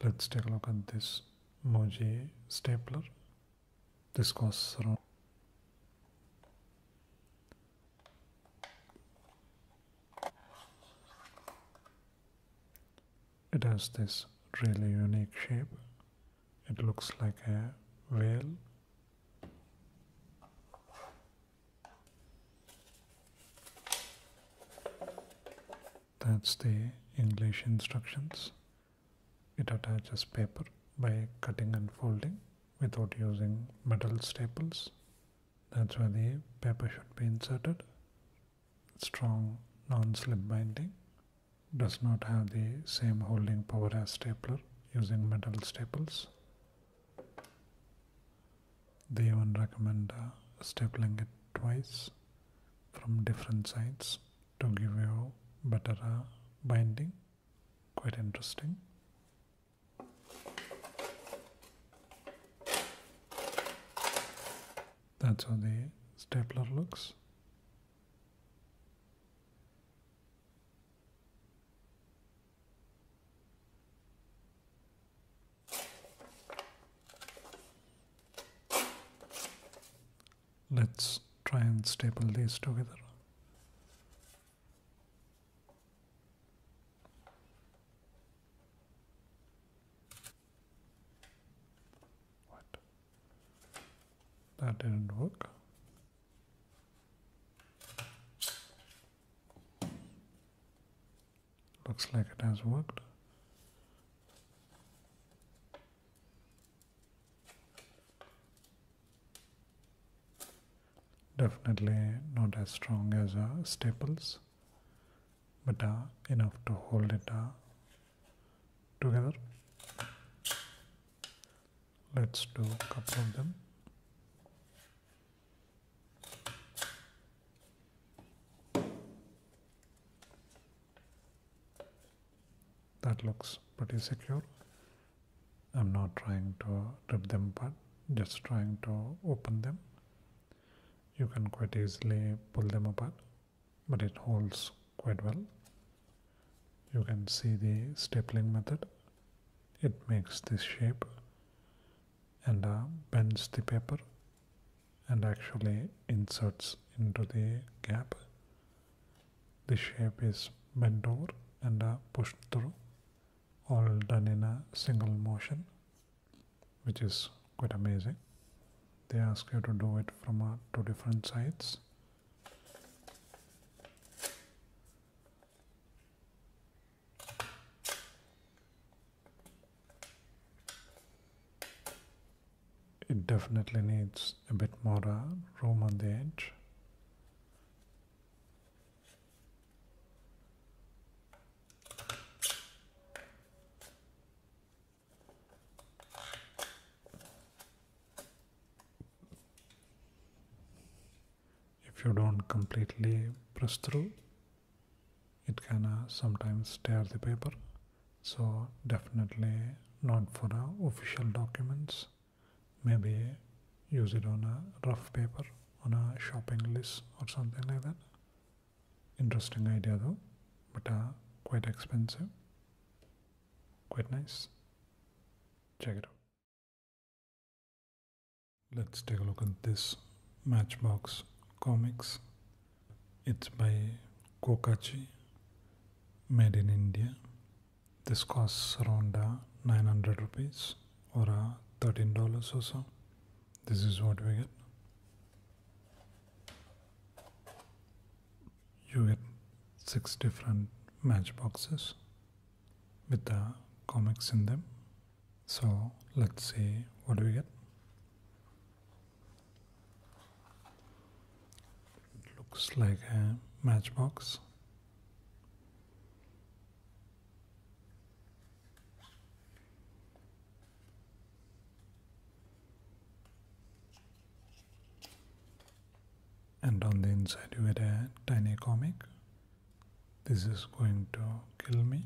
Let's take a look at this Moji stapler. This costs around it has this really unique shape. It looks like a whale. That's the English instructions. It attaches paper by cutting and folding without using metal staples. That's where the paper should be inserted. Strong non-slip binding. Does not have the same holding power as stapler using metal staples. They even recommend stapling it twice from different sides to give you better binding. Quite interesting. That's how the stapler looks. Let's try and staple these together. What? That didn't work. Looks like it has worked. Definitely not as strong as staples, but enough to hold it together. Let's do a couple of them. That looks pretty secure. I'm not trying to rip them apart, just trying to open them. You can quite easily pull them apart, but it holds quite well. You can see the stapling method. It makes this shape and bends the paper and actually inserts into the gap. The shape is bent over and pushed through, all done in a single motion, which is quite amazing. They ask you to do it from 2 different sides. It definitely needs a bit more room on the edge. If you don't completely press through, it can sometimes tear the paper. So definitely not for official documents. Maybe use it on a rough paper, on a shopping list or something like that. Interesting idea though, but quite expensive. Quite nice. Check it out. Let's take a look at this Matchbox Comics. It's by Kokachi, made in India. This costs around 900 rupees or $13 or so. This is what we get. You get 6 different matchboxes with the comics in them. So let's see what we get. It looks like a matchbox. And on the inside you get a tiny comic. This is going to kill me.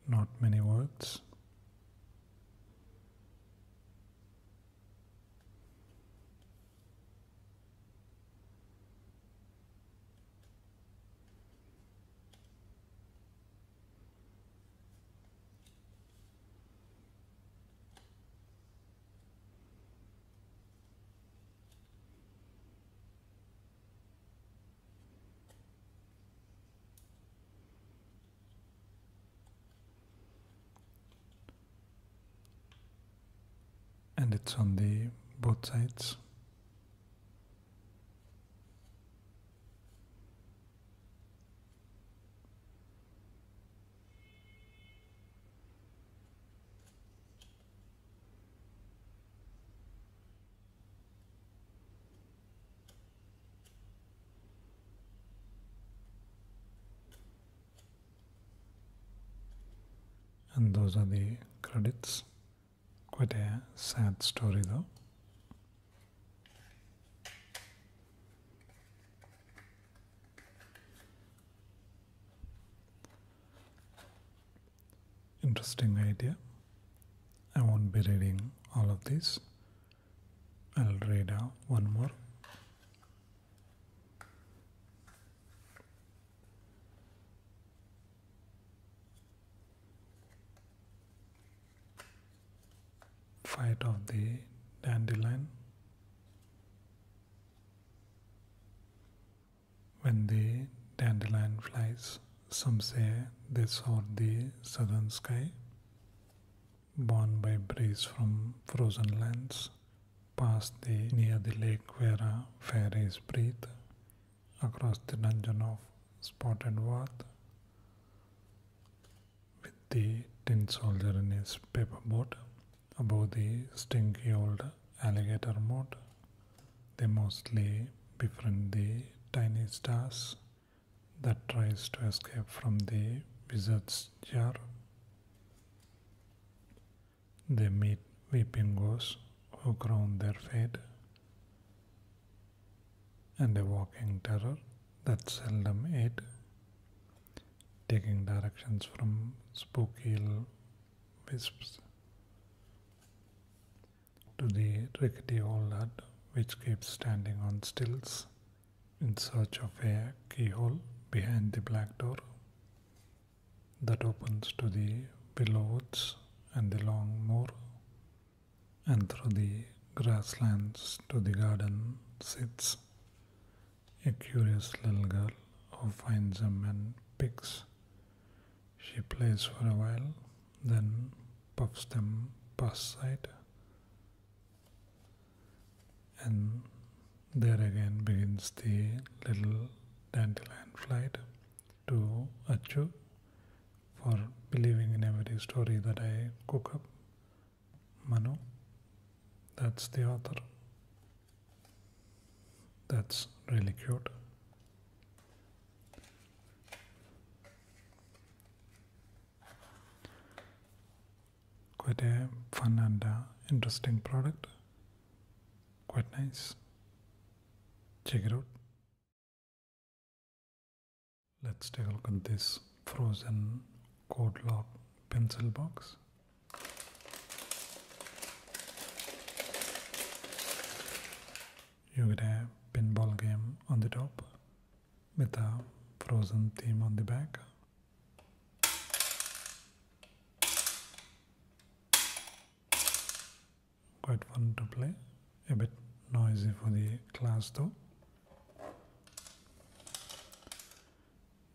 Not many words. credits on the both sides. And those are the credits. Quite a sad story though. Interesting idea. I won't be reading all of these. I'll read one more. Fight of the dandelion. When the dandelion flies, some say they saw the southern sky, borne by breeze from frozen lands, past near the lake where fairies breathe, across the dungeon of spotted Worth, with the tin soldier in his paper boat, above the stinky old alligator moat. They mostly befriend the tiny stars that tries to escape from the wizard's jar. They meet weeping ghosts who crown their fate, and a walking terror that seldom ate, taking directions from spooky wisps to the rickety old hut which keeps standing on stilts in search of a keyhole behind the black door that opens to the willow woods and the long moor, and through the grasslands to the garden sits a curious little girl who finds them and picks. She plays for a while, then puffs them past sight, and there again begins the little dandelion flight to Achu for believing in every story that I cook up. Manu, that's the author. That's really cute. Quite a fun and interesting product. Quite nice. Check it out. Let's take a look at this frozen code lock pencil box. You get a pinball game on the top with a frozen theme on the back. Quite fun to play, a bit noisy for the class though.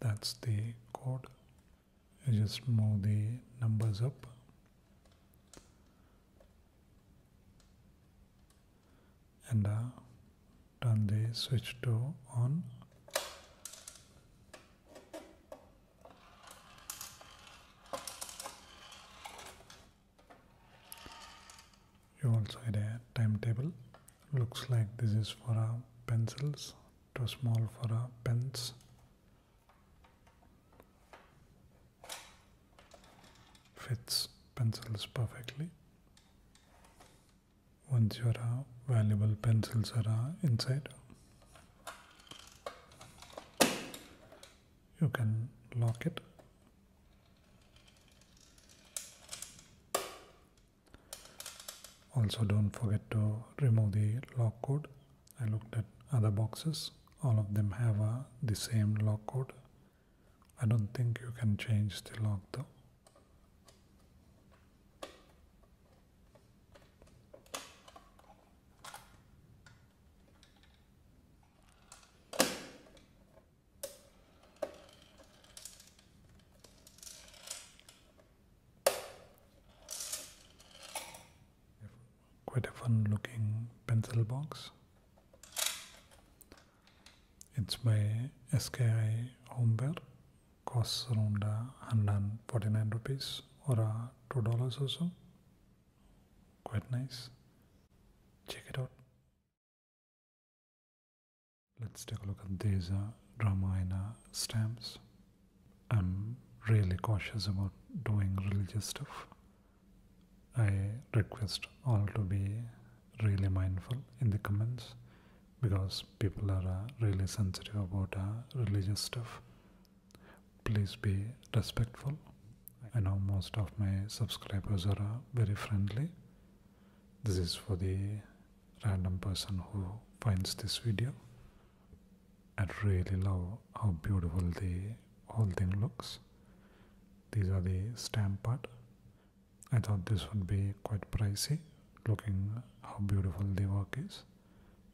That's the code. You just move the numbers up. And turn the switch to on. You also get a timetable. Looks like this is for pencils, too small for pens. Fits pencils perfectly. Once your valuable pencils are inside, you can lock it. Also, don't forget to remove the lock code. I looked at other boxes, all of them have the same lock code. I don't think you can change the lock though. quite a fun looking pencil box. It's by SKI Homeware. Costs around 149 rupees or $2 or so. Quite nice. Check it out. Let's take a look at these Ramayana stamps. I'm really cautious about doing religious stuff. I request all to be really mindful in the comments because people are really sensitive about religious stuff. Please be respectful. I know most of my subscribers are very friendly. This is for the random person who finds this video. I really love how beautiful the whole thing looks. These are the stamp part. I thought this would be quite pricey, looking how beautiful the work is.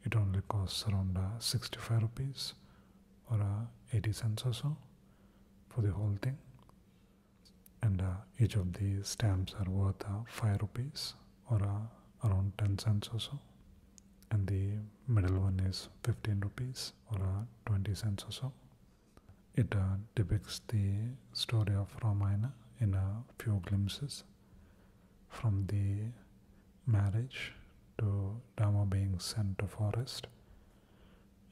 It only costs around 65 rupees or 80 cents or so for the whole thing. And each of the stamps are worth 5 rupees or around 10 cents or so. And the middle one is 15 rupees or 20 cents or so. It depicts the story of Ramayana in a few glimpses, from the marriage to Rama being sent to forest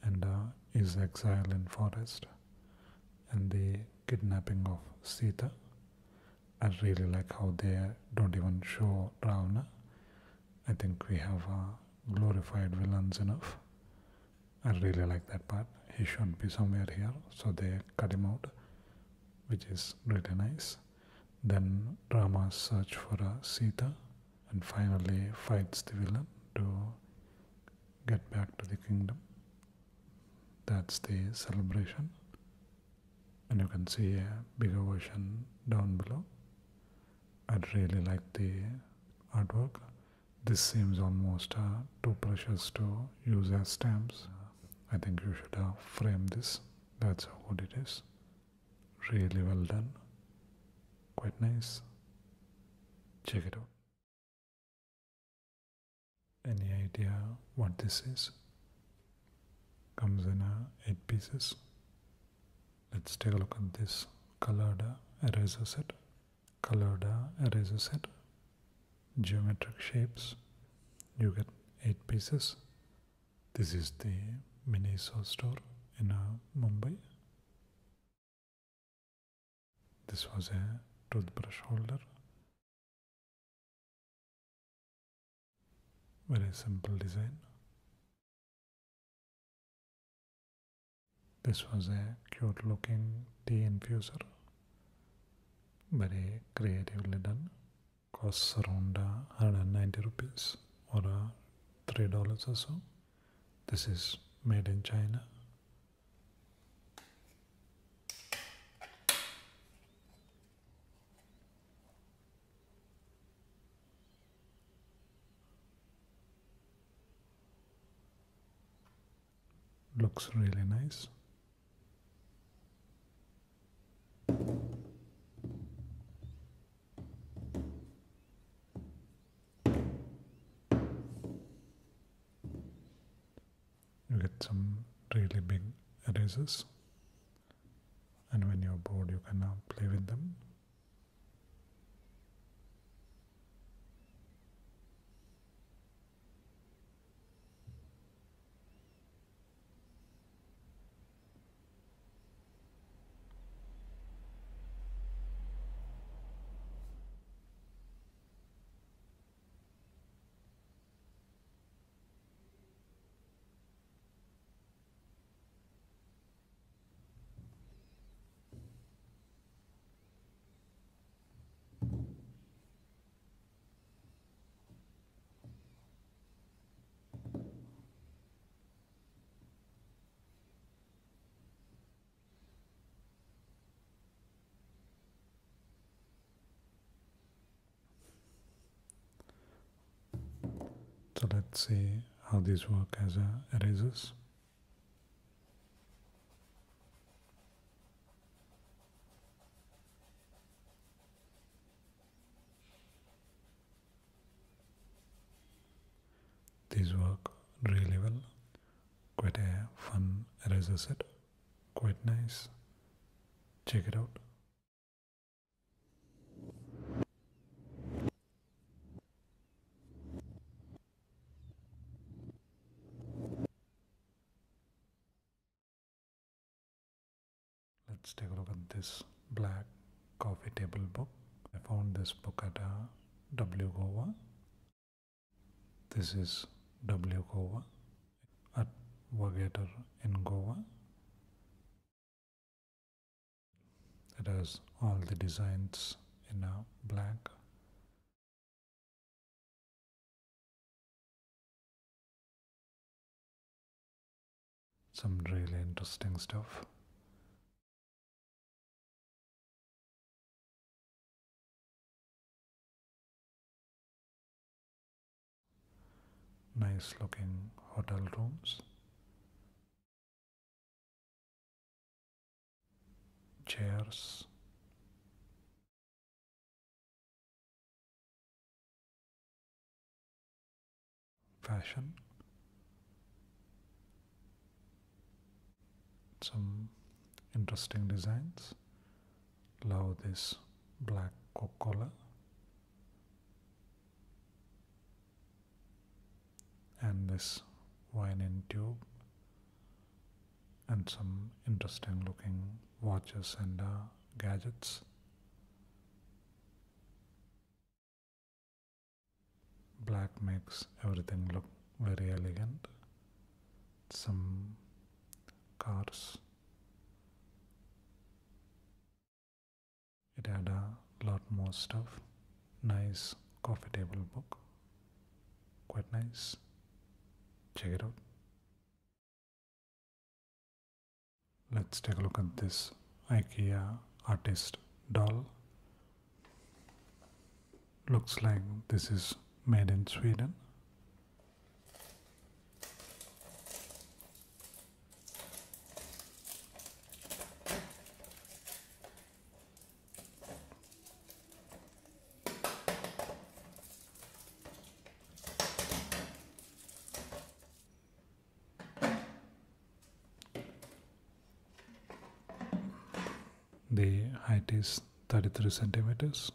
and his exile in forest and the kidnapping of Sita. I really like how they don't even show Ravana. I think we have glorified villains enough. I really like that part. He should be somewhere here, so they cut him out, which is really nice. Then Rama search for Sita and finally fights the villain to get back to the kingdom. That's the celebration. And you can see a bigger version down below. I really like the artwork. This seems almost too precious to use as stamps. I think you should frame this. That's how good it is. Really well done. Quite nice. Check it out. Any idea what this is? Comes in 8 pieces. Let's take a look at this colored eraser set. Colored eraser set. Geometric shapes. You get 8 pieces. This is the Miniso store in Mumbai. This was a toothbrush holder. Very simple design. This was a cute looking tea infuser. Very creatively done. Costs around 190 rupees or $3 or so. This is made in China. Looks really nice. You get some really big erasers, and when you're bored you can play with them. So let's see how these work as erasers. really well. Quite a fun eraser set. Quite nice. Check it out. Let's take a look at this black coffee table book. I found this book at W Goa. This is W Goa at Vagator in Goa. It has all the designs in black. Some really interesting stuff. Nice looking hotel rooms. Chairs. Fashion. Some interesting designs. Love this black Coca-Cola. And this wine in tube. And some interesting looking watches and gadgets. Black makes everything look very elegant. Some cars. It had a lot more stuff. Nice coffee table book. Quite nice. Check it out. Let's take a look at this IKEA artist doll. Looks like this is made in Sweden. The height is 33 centimeters.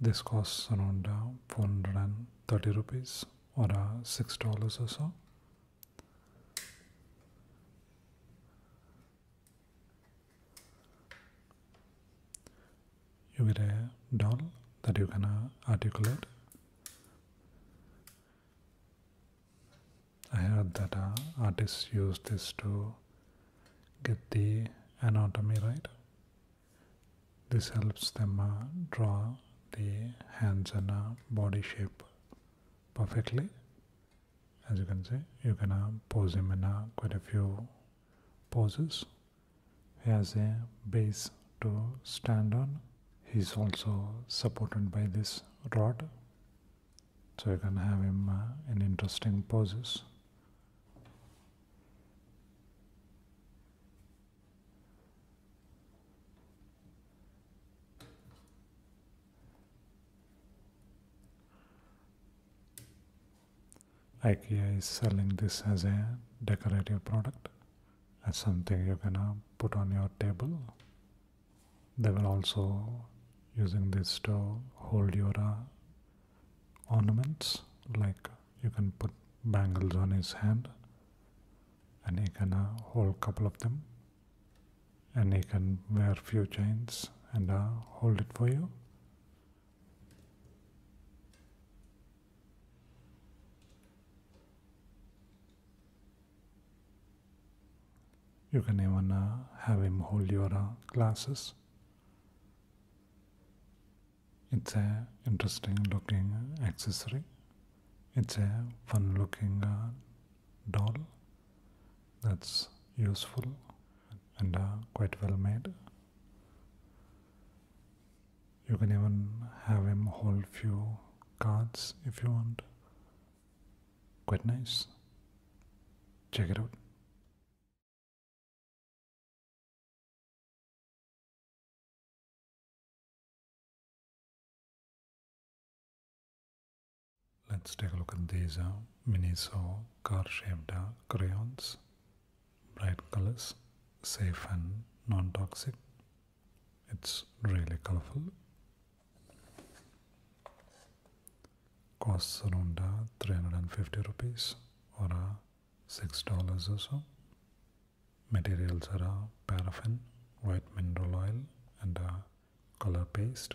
This costs around 430 rupees or $6 or so. You get a doll that you can articulate. I heard that artists use this to get the anatomy right. This helps them draw the hands and body shape perfectly. As you can see, you can pose him in quite a few poses. He has a base to stand on. He's also supported by this rod, so you can have him in interesting poses. IKEA is selling this as a decorative product, as something you can put on your table. They will also using this to hold your ornaments, like you can put bangles on his hand and he can hold a couple of them, and he can wear few chains and hold it for you. You can even have him hold your glasses. It's a interesting looking accessory. It's a fun looking doll that's useful and quite well made. You can even have him hold few cards if you want. Quite nice. Check it out. Let's take a look at these Miniso car-shaped crayons. Bright colors, safe and non-toxic. It's really colorful. Costs around 350 rupees or $6 or so. Materials are paraffin, white mineral oil, and color paste.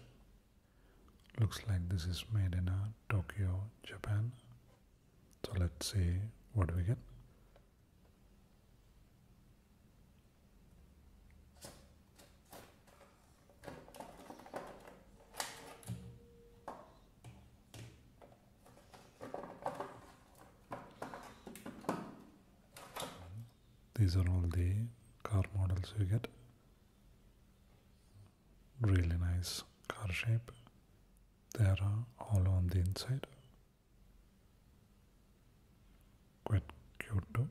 Looks like this is made in Tokyo, Japan. So let's see what we get. These are all the car models we get. Really nice car shape. They are hollow on the inside. Quite cute too.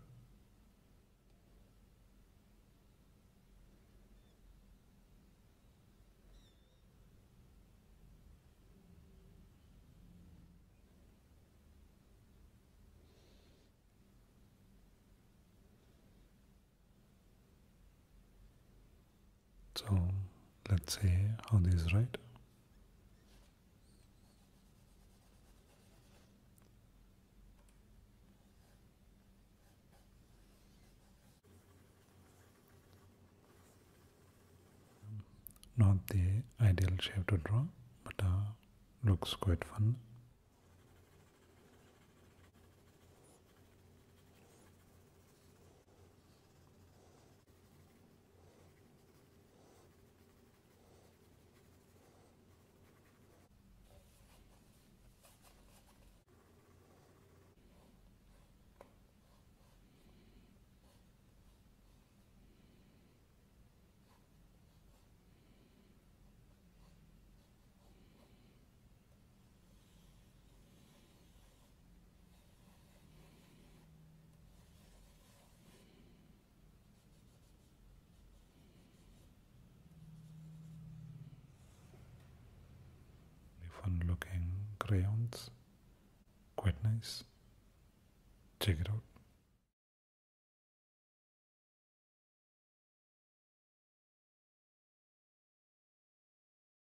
So let's see how these write. Not the ideal shape to draw, but looks quite fun. Fun looking crayons. Quite nice. Check it out.